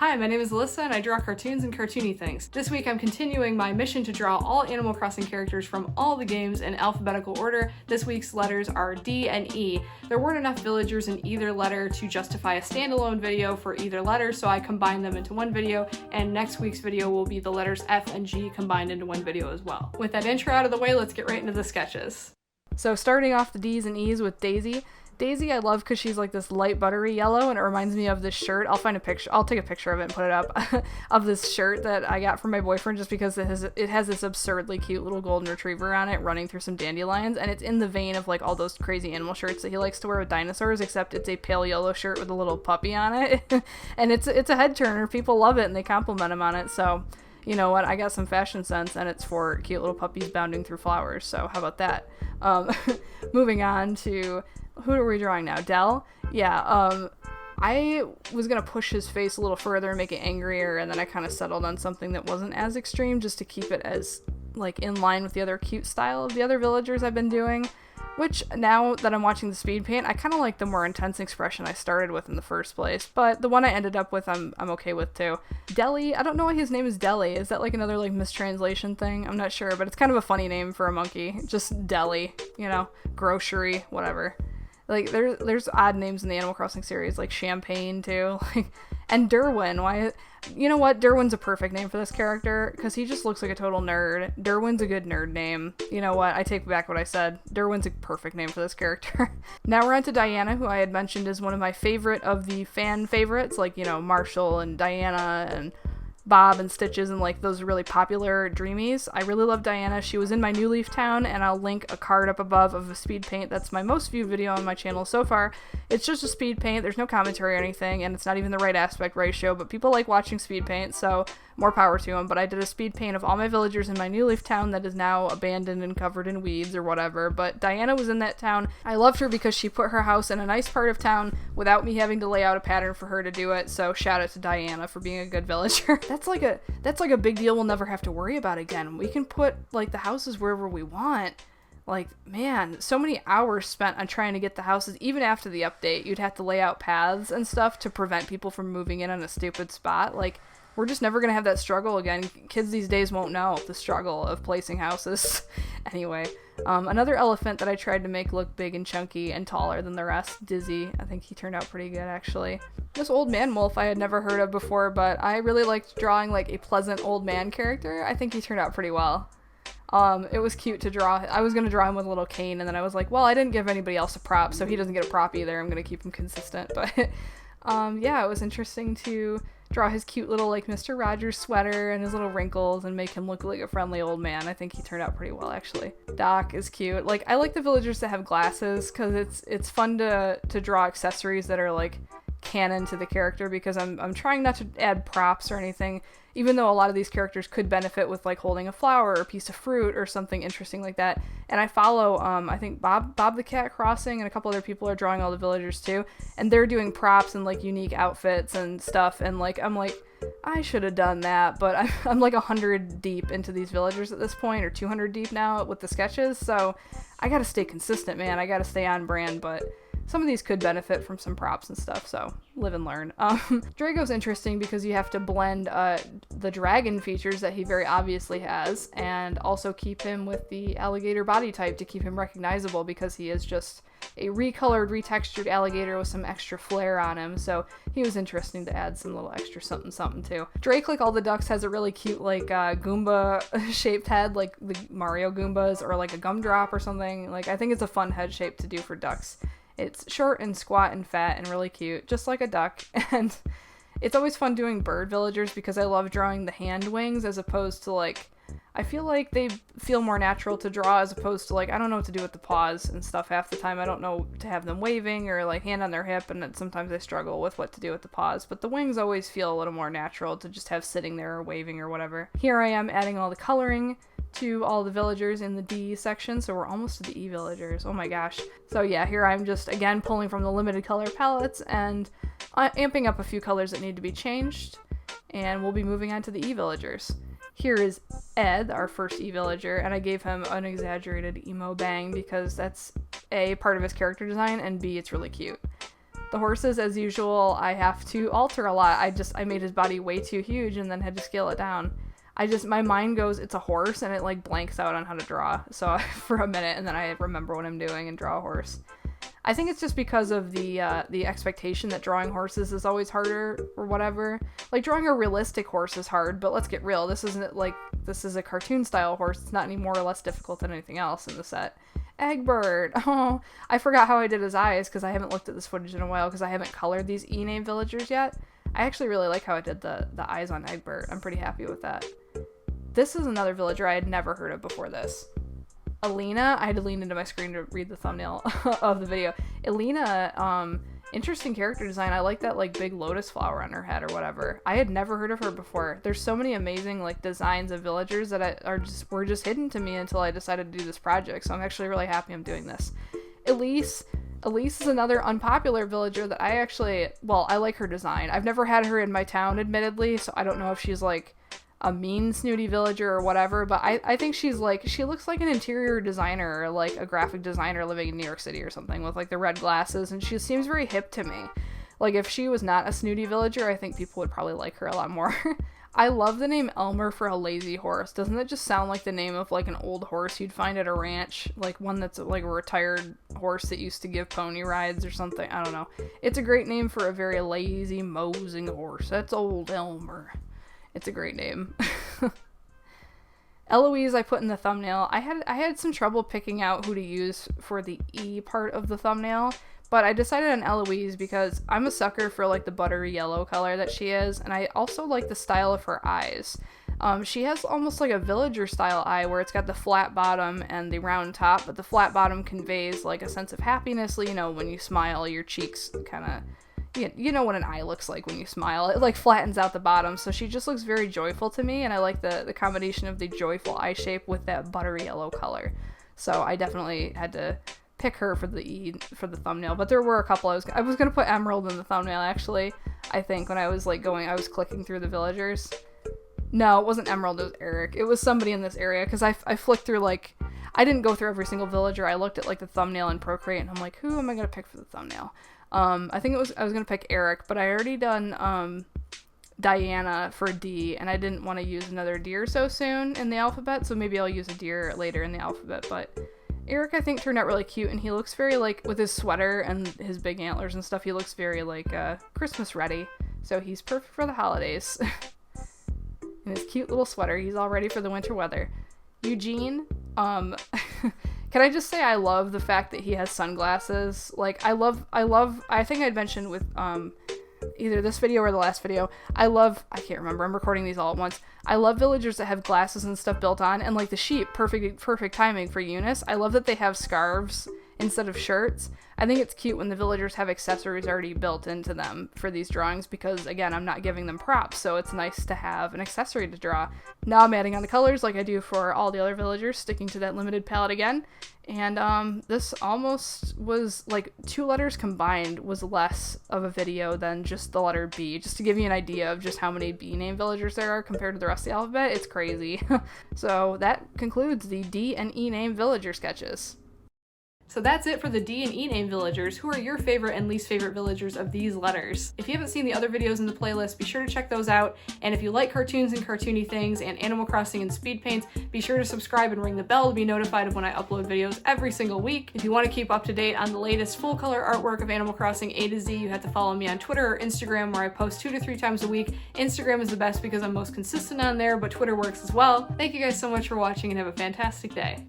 Hi, my name is Alyssa and I draw cartoons and cartoony things. This week I'm continuing my mission to draw all Animal Crossing characters from all the games in alphabetical order. This week's letters are D and E. There weren't enough villagers in either letter to justify a standalone video for either letter, so I combined them into one video, and next week's video will be the letters F and G combined into one video as well. With that intro out of the way, let's get right into the sketches. So starting off the D's and E's with Daisy. Daisy I love because she's like this light buttery yellow and it reminds me of this shirt. I'll take a picture of it and put it up of this shirt that I got from my boyfriend just because it has this absurdly cute little golden retriever on it running through some dandelions, and it's in the vein of like all those crazy animal shirts that he likes to wear with dinosaurs, except it's a pale yellow shirt with a little puppy on it. And it's a head turner. People love it and they compliment him on it, so you know what, I got some fashion sense and it's for cute little puppies bounding through flowers, so how about that? Moving on to, who are we drawing now? Dell? Yeah, I was gonna push his face a little further and make it angrier, and then I kind of settled on something that wasn't as extreme just to keep it as, like, in line with the other cute style of the other villagers I've been doing. Which, now that I'm watching the speed paint, I kind of like the more intense expression I started with in the first place, but the one I ended up with I'm okay with too. Deli, I don't know why his name is Deli. Is that like another like mistranslation thing? I'm not sure, but it's kind of a funny name for a monkey. Just Deli, you know, grocery, whatever. Like, there's odd names in the Animal Crossing series, like Champagne, too. Like, and Derwin, why? You know what? Derwin's a perfect name for this character, because he just looks like a total nerd. Derwin's a good nerd name. You know what? I take back what I said. Derwin's a perfect name for this character. Now we're on to Diana, who I had mentioned is one of my favorite of the fan favorites, like, you know, Marshall and Diana and Bob and Stitches and like those really popular Dreamies. I really love Diana. She was in my New Leaf Town, and I'll link a card up above of a speed paint that's my most viewed video on my channel so far. It's just a speed paint, there's no commentary or anything, and it's not even the right aspect ratio, but people like watching speed paint, so more power to them. But I did a speed paint of all my villagers in my New Leaf Town that is now abandoned and covered in weeds or whatever, but Diana was in that town. I loved her because she put her house in a nice part of town without me having to lay out a pattern for her to do it, so shout out to Diana for being a good villager. That's like a big deal we'll never have to worry about again. We can put like the houses wherever we want. Like, man, so many hours spent on trying to get the houses. Even after the update, you'd have to lay out paths and stuff to prevent people from moving in on a stupid spot. Like, we're just never gonna have that struggle again. Kids these days won't know the struggle of placing houses. Anyway, another elephant that I tried to make look big and chunky and taller than the rest, Dizzy. I think he turned out pretty good, actually. This old man wolf I had never heard of before, but I really liked drawing like a pleasant old man character. I think he turned out pretty well. It was cute to draw. I was gonna draw him with a little cane, and then I was like, well, I didn't give anybody else a prop, so he doesn't get a prop either. I'm gonna keep him consistent, but yeah, it was interesting to draw his cute little like Mr. Rogers sweater and his little wrinkles and make him look like a friendly old man. I think he turned out pretty well, actually. Doc is cute. Like, I like the villagers that have glasses because it's fun to draw accessories that are like canon to the character, because I'm trying not to add props or anything, even though a lot of these characters could benefit with like holding a flower or a piece of fruit or something interesting like that. And I follow I think Bob the Cat Crossing and a couple other people are drawing all the villagers too, and they're doing props and like unique outfits and stuff, and like I'm like, I should have done that, but I'm like 100 deep into these villagers at this point, or 200 deep now with the sketches, so I gotta stay consistent, man. I gotta stay on brand, but some of these could benefit from some props and stuff, so live and learn. Drago's interesting because you have to blend the dragon features that he very obviously has, and also keep him with the alligator body type to keep him recognizable, because he is just a recolored, retextured alligator with some extra flair on him, so he was interesting to add some little extra something something too. Drake, like all the ducks, has a really cute like Goomba shaped head, like the Mario Goombas, or like a gumdrop or something. Like, I think it's a fun head shape to do for ducks. It's short and squat and fat and really cute, just like a duck. And it's always fun doing bird villagers because I love drawing the hand wings, as opposed to like, I feel like they feel more natural to draw, as opposed to like, I don't know what to do with the paws and stuff half the time. I don't know to have them waving or like hand on their hip, and then sometimes I struggle with what to do with the paws. But the wings always feel a little more natural to just have sitting there or waving or whatever. Here I am adding all the coloring to all the villagers in the D section, so we're almost to the E villagers. Oh my gosh. So yeah, here I'm just again pulling from the limited color palettes and amping up a few colors that need to be changed, and we'll be moving on to the E villagers. Here is Ed, our first E villager, and I gave him an exaggerated emo bang because that's A, part of his character design, and B, it's really cute. The horses, as usual, I have to alter a lot. I made his body way too huge and then had to scale it down. My mind goes, it's a horse, and it like blanks out on how to draw. So for a minute, and then I remember what I'm doing and draw a horse. I think it's just because of the expectation that drawing horses is always harder or whatever. Like, drawing a realistic horse is hard, but let's get real. This is a cartoon style horse. It's not any more or less difficult than anything else in the set. Egbert. Oh, I forgot how I did his eyes because I haven't looked at this footage in a while because I haven't colored these E-name villagers yet. I actually really like how I did the eyes on Egbert. I'm pretty happy with that. This is another villager I had never heard of before this. Elena, I had to lean into my screen to read the thumbnail of the video. Elena, interesting character design. I like that like big lotus flower on her head or whatever. I had never heard of her before. There's so many amazing like designs of villagers that were just hidden to me until I decided to do this project. So I'm actually really happy I'm doing this. Elise is another unpopular villager that I like her design. I've never had her in my town, admittedly, so I don't know if she's like a mean snooty villager or whatever, but I think she looks like an interior designer or like a graphic designer living in New York City or something with like the red glasses, and she seems very hip to me. Like, if she was not a snooty villager, I think people would probably like her a lot more. I love the name Elmer for a lazy horse. Doesn't it just sound like the name of like an old horse you'd find at a ranch? Like one that's like a retired horse that used to give pony rides or something. I don't know. It's a great name for a very lazy, mosing horse. That's old Elmer. It's a great name. Eloise I put in the thumbnail. I had some trouble picking out who to use for the E part of the thumbnail, but I decided on Eloise because I'm a sucker for like the buttery yellow color that she is, and I also like the style of her eyes. She has almost like a villager style eye where it's got the flat bottom and the round top, but the flat bottom conveys like a sense of happiness. You know, when you smile, your cheeks kind of, you know what an eye looks like when you smile. It like flattens out the bottom, so she just looks very joyful to me, and I like the combination of the joyful eye shape with that buttery yellow color. So I definitely had to pick her for the thumbnail, but there were a couple. I was gonna put Emerald in the thumbnail, actually. I think when I was clicking through the villagers. No, it wasn't Emerald, it was Eric. It was somebody in this area, because I flicked through, like, I didn't go through every single villager. I looked at like the thumbnail in Procreate, and I'm like, who am I gonna pick for the thumbnail? I think I was gonna pick Eric, but I already done Diana for D, and I didn't want to use another deer so soon in the alphabet, so maybe I'll use a deer later in the alphabet. But Eric, I think, turned out really cute, and he looks very, like, with his sweater and his big antlers and stuff, he looks very, like, Christmas ready, so he's perfect for the holidays. In his cute little sweater, he's all ready for the winter weather. Eugene, can I just say I love the fact that he has sunglasses? Like, I think I'd mentioned with, either this video or the last video, I can't remember, I'm recording these all at once. I love villagers that have glasses and stuff built on, and like the sheep, perfect timing for Eunice. I love that they have scarves instead of shirts. I think it's cute when the villagers have accessories already built into them for these drawings, because again, I'm not giving them props, so it's nice to have an accessory to draw. Now I'm adding on the colors like I do for all the other villagers, sticking to that limited palette again. And this almost was like 2 letters combined was less of a video than just the letter B. Just to give you an idea of just how many B name villagers there are compared to the rest of the alphabet, it's crazy. So that concludes the D and E name villager sketches. So that's it for the D and E name villagers. Who are your favorite and least favorite villagers of these letters? If you haven't seen the other videos in the playlist, be sure to check those out. And if you like cartoons and cartoony things and Animal Crossing and speed paints, be sure to subscribe and ring the bell to be notified of when I upload videos every single week. If you want to keep up to date on the latest full color artwork of Animal Crossing A to Z, you have to follow me on Twitter or Instagram, where I post 2 to 3 times a week. Instagram is the best because I'm most consistent on there, but Twitter works as well. Thank you guys so much for watching, and have a fantastic day.